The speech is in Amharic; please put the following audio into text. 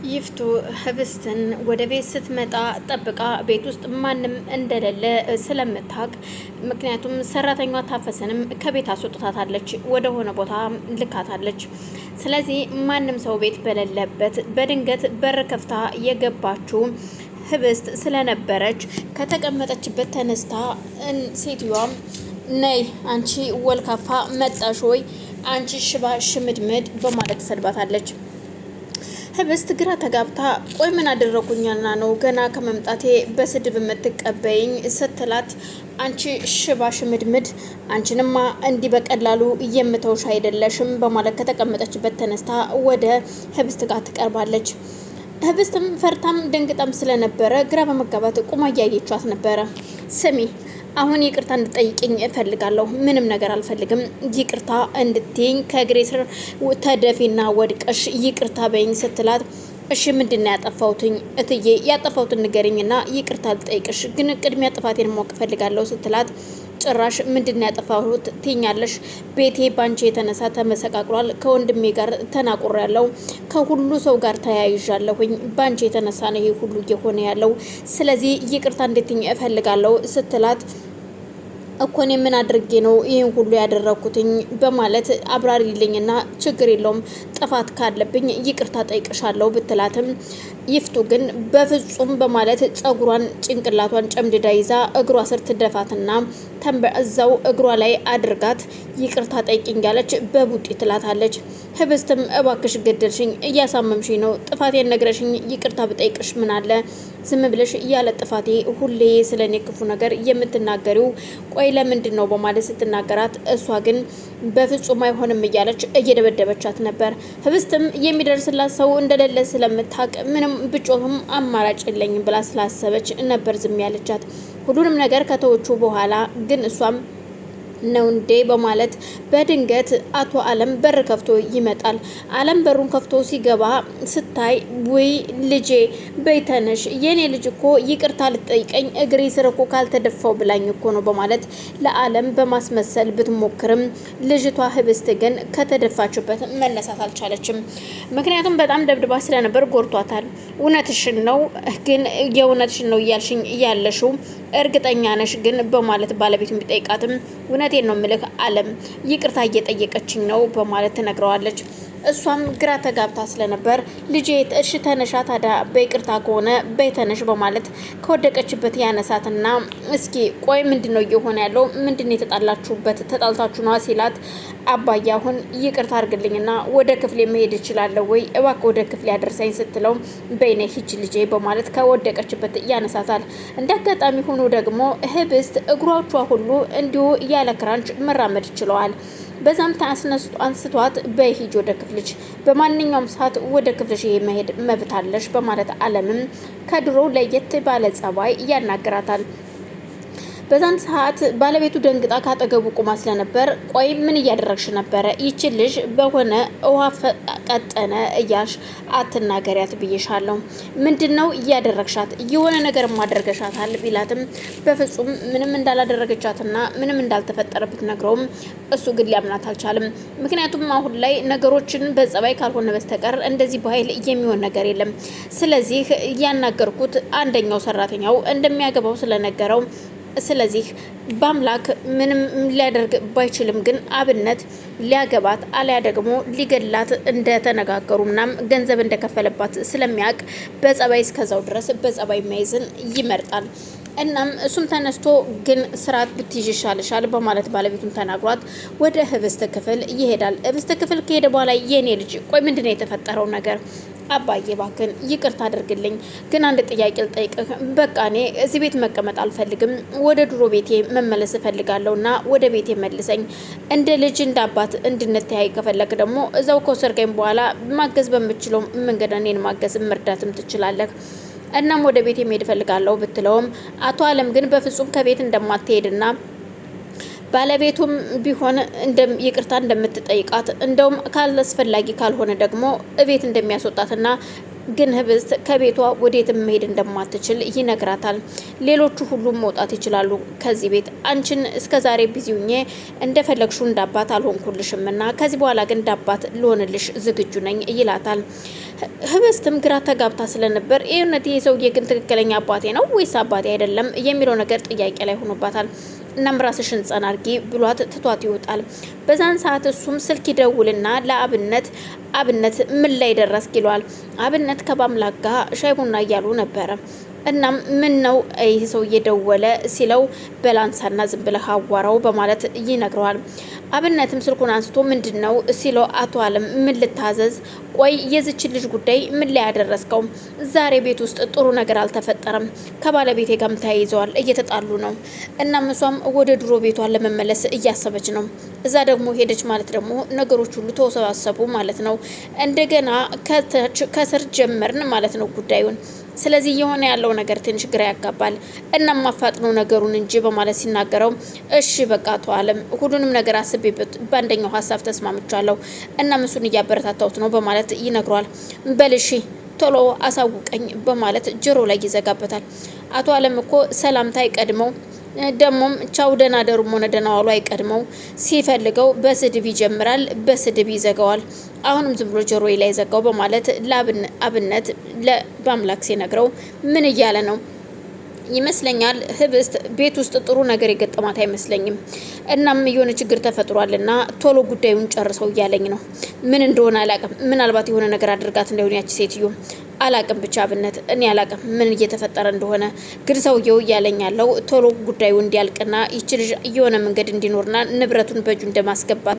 ይፍቱ ህብስትን ወደ ቤት ስትመጣ ጠብቃ ቤት ውስጥ ማንም እንደሌለ ስለምታውቅ፣ ምክንያቱም ሰራተኛዋ ታፈሰንም ከቤት አስወጥታታለች፣ ወደ ሆነ ቦታ ልካታለች። ስለዚህ ማንም ሰው ቤት በሌለበት በድንገት በር ከፍታ የገባችው ህብስት ስለነበረች ከተቀመጠችበት ተነስታ ሴትዮዋ ነይ አንቺ ወልካፋ መጣሽ ወይ አንቺ ሽባ ሽምድምድ በማለት ተሰድባታለች። ህብስት ግራ ተጋብታ ቆይ ምን አደረኩኛና ነው ገና ከመምጣቴ በስድብ የምትቀበይኝ ስትላት፣ አንቺ ሽባ ሽምድምድ አንቺንማ እንዲህ በቀላሉ የምተውሽ አይደለሽም በማለት ከተቀመጠችበት ተነስታ ወደ ህብስት ጋር ትቀርባለች። ህብስትም ፈርታም ደንግጣም ስለነበረ ግራ በመጋባት ቁማ እያየቻት ነበረ። ስሚ አሁን ይቅርታ እንድጠይቅኝ እፈልጋለሁ። ምንም ነገር አልፈልግም። ይቅርታ እንድትይኝ ከእግሬ ስር ተደፊና ወድቀሽ ይቅርታ በይኝ ስትላት፣ እሺ ምንድነው ያጠፋሁትኝ እትዬ? ያጠፋሁትን ንገሪኝና ይቅርታ ልጠይቅሽ፣ ግን ቅድሚያ ጥፋቴን ማወቅ እፈልጋለሁ ስትላት፣ ጭራሽ ምንድነው ያጠፋሁት ትኛለሽ? ቤቴ ባንቺ የተነሳ ተመሰቃቅሏል። ከወንድሜ ጋር ተናቁሬያለሁ። ከሁሉ ሰው ጋር ተያይዣለሁኝ። ባንቺ የተነሳ ነው ይሄ ሁሉ እየሆነ ያለው። ስለዚህ ይቅርታ እንድትይኝ እፈልጋለሁ ስትላት፣ እኮ እኔ ምን አድርጌ ነው ይህን ሁሉ ያደረኩትኝ በማለት አብራሪልኝና ችግር የለውም ጥፋት ካለብኝ ይቅርታ ጠይቅሻለሁ ብትላትም፣ ይፍቱ ግን በፍጹም በማለት ጸጉሯን ጭንቅላቷን ጨምድዳ ይዛ እግሯ ስር ትደፋትና እዛው እግሯ ላይ አድርጋት ይቅርታ ጠይቅኝ ያለች በቡጢ ትላታለች። ህብስትም እባክሽ ገደልሽኝ፣ እያሳመምሽኝ ነው። ጥፋቴን ነግረሽኝ ይቅርታ ብጠይቅሽ ምን አለ? ዝም ብለሽ ያለ ጥፋቴ ሁሌ ስለኔ ክፉ ነገር የምትናገሪው ቆይ ለምንድን ነው በማለት ስትናገራት፣ እሷ ግን በፍጹም አይሆንም እያለች እየደበደበቻት ነበር። ህብስትም የሚደርስላት ሰው እንደሌለ ስለምታውቅ ምንም ብጮህም አማራጭ የለኝም ብላ ስላሰበች ነበር ዝም ያለቻት። ሁሉንም ነገር ከተወቹ በኋላ ግን እሷም ነው እንዴ በማለት በድንገት አቶ አለም በር ከፍቶ ይመጣል። አለም በሩን ከፍቶ ሲገባ ስታይ፣ ወይ ልጄ በይተነሽ የኔ ልጅ እኮ ይቅርታ ልትጠይቀኝ እግሬ ስር እኮ ካልተደፋው ብላኝ እኮ ነው በማለት ለአለም በማስመሰል ብትሞክርም ልጅቷ ህብስት ግን ከተደፋችበት መነሳት አልቻለችም። ምክንያቱም በጣም ደብድባ ስለነበር ጎርቷታል። እውነትሽን ነው ግን የእውነትሽን ነው እያልሽኝ እያለሽው እርግጠኛ ነሽ ግን በማለት ባለቤቱን ቢጠይቃትም እውነቴን ነው ምልክ አለም ይቅርታ እየጠየቀችኝ ነው በማለት ትነግረዋለች። እሷም ግራ ተጋብታ ስለነበር ልጄ እሺ ተነሻ ታዲያ በይቅርታ ከሆነ በይተነሽ በማለት ከወደቀችበት ያነሳትና እስኪ ቆይ ምንድነው እየሆነ ያለው? ምንድነው የተጣላችሁበት? ተጣልታችሁ ነው ሲላት፣ አባዬ አሁን ይቅርታ አድርግልኝና ወደ ክፍሌ መሄድ እችላለሁ ወይ? እባክህ ወደ ክፍሌ አደርሰኝ ስትለው፣ በይኔ ሂጅ ልጄ በማለት ከወደቀችበት ያነሳታል። እንዳጋጣሚ ሆኖ ደግሞ ህብስት እግሮቿ ሁሉ እንዲሁ ያለ ክራንች መራመድ ችለዋል። በዛም አንስቷት በሂጅ ወደ ክፍልሽ፣ በማንኛውም ሰዓት ወደ ክፍልሽ መሄድ መብት አለሽ በማለት አለምም ከድሮ ለየት ባለ ጸባይ ያናግራታል። በዛን ሰዓት ባለቤቱ ደንግጣ ካጠገቡ ቁማ ስለነበር፣ ቆይ ምን እያደረግሽ ነበረ? ይቺ ልጅ በሆነ ውሃ ቀጠነ እያልሽ አትናገሪያት ብዬሻለሁ። ምንድነው እያደረግሻት? የሆነ ነገር ማድረገሻታል ቢላትም በፍጹም ምንም እንዳላደረገቻትና ምንም እንዳልተፈጠረ ብትነግረውም እሱ ግን ሊያምናት አልቻለም። ምክንያቱም አሁን ላይ ነገሮችን በጸባይ ካልሆነ በስተቀር እንደዚህ በኃይል የሚሆን ነገር የለም። ስለዚህ ያናገርኩት አንደኛው ሰራተኛው እንደሚያገባው ስለነገረው፣ ስለዚህ በአምላክ ምንም ሊያደርግ ባይችልም ግን አብነት ሊያገባት አሊያ ደግሞ ሊገላት እንደተነጋገሩ ምናም ገንዘብ እንደከፈለባት ስለሚያውቅ በጸባይ እስከዛው ድረስ በጸባይ መያዝን ይመርጣል። እናም እሱም ተነስቶ ግን ስርዓት ብትይዥ ይሻልሻል በማለት ባለቤቱን ተናግሯት ወደ ህብስት ክፍል ይሄዳል። ህብስት ክፍል ከሄደ በኋላ የኔ ልጅ ቆይ ምንድነው የተፈጠረው ነገር? አባዬ ባክን ይቅርታ አድርግልኝ፣ ግን አንድ ጥያቄ ልጠይቅህ። በቃ እኔ እዚህ ቤት መቀመጥ አልፈልግም፣ ወደ ድሮ ቤቴ መመለስ እፈልጋለሁና ወደ ቤቴ መልሰኝ። እንደ ልጅ እንደ አባት እንድንተያይ ከፈለክ ደግሞ እዛው ከወሰድከኝ በኋላ ማገዝ በምችለው መንገድ እኔን ማገዝ መርዳትም ትችላለህ። እናም ወደ ቤቴ መሄድ እፈልጋለሁ ብትለውም አቶ አለም ግን በፍጹም ከቤት እንደማትሄድና ባለቤቱም ቢሆን ይቅርታ እንደምትጠይቃት እንደውም ካላስፈላጊ ካልሆነ ደግሞ እቤት እንደሚያስወጣትና ግን ህብስት ከቤቷ ወዴትም መሄድ እንደማትችል ይነግራታል። ሌሎቹ ሁሉም መውጣት ይችላሉ ከዚህ ቤት፣ አንቺን እስከዛሬ ቢዚውኜ እንደፈለግሽው እንዳባት አልሆንኩልሽምና ከዚህ በኋላ ግን እንዳባት ልሆንልሽ ዝግጁ ነኝ ይላታል። ህብስትም ግራ ተጋብታ ስለነበር ይሄነት የሰውዬ ግን ትክክለኛ አባቴ ነው ወይስ አባቴ አይደለም የሚለው ነገር ጥያቄ ላይ ሆኖባታል። እናም ራስሽን ጸና አድርጊ ብሏት ትቷት ይወጣል። በዛን ሰዓት እሱም ስልክ ይደውልና አብነት ምን ላይ ደረስክ ይለዋል። አብነት ከባምላክ ጋር ሻይ ቡና እያሉ ነበረ። እናም ምን ነው ይህ ሰው እየደወለ ሲለው በላንሳና ዝም ብለህ አዋራው በማለት ይነግረዋል። አብነትም ስልኩን አንስቶ ምንድነው ሲለው አቶ አለም ምን ልታዘዝ? ቆይ የዚችን ልጅ ጉዳይ ምን ላይ ያደረስከው? ዛሬ ቤት ውስጥ ጥሩ ነገር አልተፈጠረም። ከባለቤቴ ጋርም ተያይዘዋል፣ እየተጣሉ ነው። እናም እሷም ወደ ድሮ ቤቷን ለመመለስ እያሰበች ነው። እዛ ደግሞ ሄደች ማለት ደግሞ ነገሮች ሁሉ ተወሳሰቡ ማለት ነው። እንደገና ከስር ጀመርን ማለት ነው ጉዳዩን። ስለዚህ የሆነ ያለው ነገር ትንሽ ግራ ያጋባል። እናም ማፋጥነው ነገሩን እንጂ በማለት ሲናገረው እሺ በቃ አቶ አለም ሁሉንም ነገር አስቤበት በአንደኛው ሀሳብ ተስማምቻለሁ። እናም እሱን እያበረታታሁት ነው በማለት ይነግረዋል። በልሺ ቶሎ አሳውቀኝ በማለት ጆሮ ላይ ይዘጋበታል። አቶ አለም እኮ ሰላምታ አይቀድመው ደሞም ቻው ደህና ደሩም ሆነ ደህና ዋሉ አይቀድመው። ሲፈልገው በስድብ ይጀምራል፣ በስድብ ይዘጋዋል። አሁንም ዝም ብሎ ጆሮዬ ላይ ዘጋው በማለት ለአብነት በአምላክ ሲነግረው ምን እያለ ነው ይመስለኛል። ህብስት ቤት ውስጥ ጥሩ ነገር የገጠማት አይመስለኝም። እናም የሆነ ችግር ተፈጥሯልና ቶሎ ጉዳዩን ጨርሰው እያለኝ ነው። ምን እንደሆነ አላቅም። ምናልባት የሆነ ነገር አድርጋት እንደሆነ ያቺ ሴትዮ አላቅም። ብቻ አብነት እኔ አላቅም ምን እየተፈጠረ እንደሆነ፣ ግን ሰውየው እያለኝ ያለው ቶሎ ጉዳዩ እንዲያልቅና ይች ልጅ የሆነ መንገድ እንዲኖርና ንብረቱን በእጁ እንደማስገባት